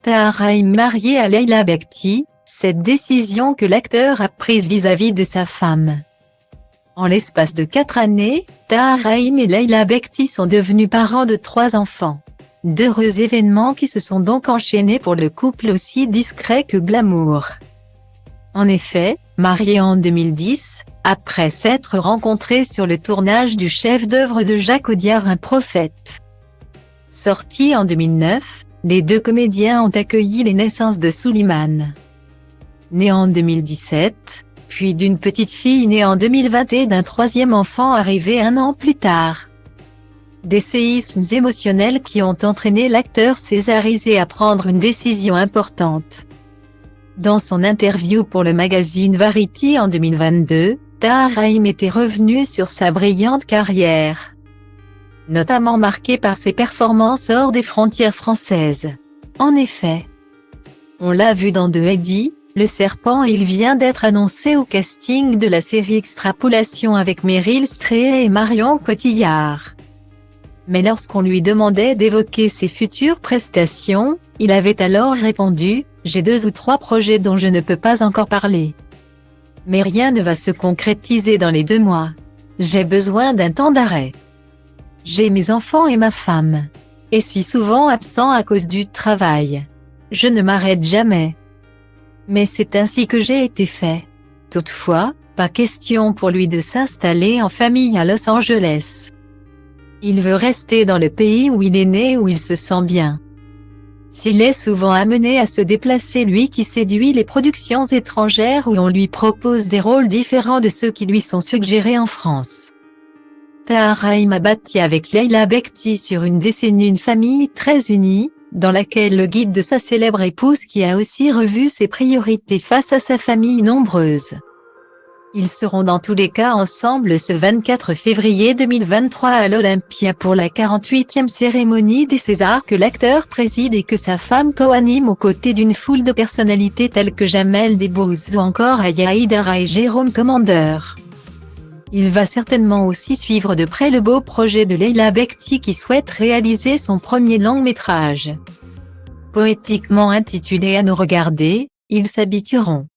Tahar marié à Leila Bekti, cette décision que l'acteur a prise vis-à-vis de sa femme. En l'espace de 4 années, Tahar et Leila Bekti sont devenus parents de 3 enfants. D'heureux événements qui se sont donc enchaînés pour le couple aussi discret que glamour. En effet, mariés en 2010, après s'être rencontrés sur le tournage du chef-d'œuvre de Jacques Audiard Un prophète. Sorti en 2009, les 2 comédiens ont accueilli les naissances de Souleymane, né en 2017, puis d'une petite fille née en 2020 et d'un 3e enfant arrivé 1 an plus tard. Des séismes émotionnels qui ont entraîné l'acteur césarisé à prendre une décision importante. Dans son interview pour le magazine Variety en 2022, Tahar était revenu sur sa brillante carrière, notamment marquée par ses performances hors des frontières françaises. En effet, on l'a vu dans The Heidi, Le Serpent. Il vient d'être annoncé au casting de la série Extrapolation avec Meryl Streep et Marion Cotillard. Mais lorsqu'on lui demandait d'évoquer ses futures prestations, il avait alors répondu « J'ai 2 ou 3 projets dont je ne peux pas encore parler. Mais rien ne va se concrétiser dans les 2 mois. J'ai besoin d'un temps d'arrêt. J'ai mes enfants et ma femme. Et suis souvent absent à cause du travail. Je ne m'arrête jamais. Mais c'est ainsi que j'ai été fait. » Toutefois, pas question pour lui de s'installer en famille à Los Angeles. Il veut rester dans le pays où il est né et où il se sent bien. S'il est souvent amené à se déplacer, lui qui séduit les productions étrangères où on lui propose des rôles différents de ceux qui lui sont suggérés en France. Tahar a bâti avec Leila Bekti sur une décennie une famille très unie, dans laquelle le guide de sa célèbre épouse qui a aussi revu ses priorités face à sa famille nombreuse. Ils seront dans tous les cas ensemble ce 24 février 2023 à l'Olympia pour la 48e cérémonie des Césars que l'acteur préside et que sa femme co-anime aux côtés d'une foule de personnalités telles que Jamel Debbouze ou encore Aya Hidara et Jérôme Commander. Il va certainement aussi suivre de près le beau projet de Leila Bekti qui souhaite réaliser son premier long-métrage. Poétiquement intitulé À nous regarder, ils s'habitueront.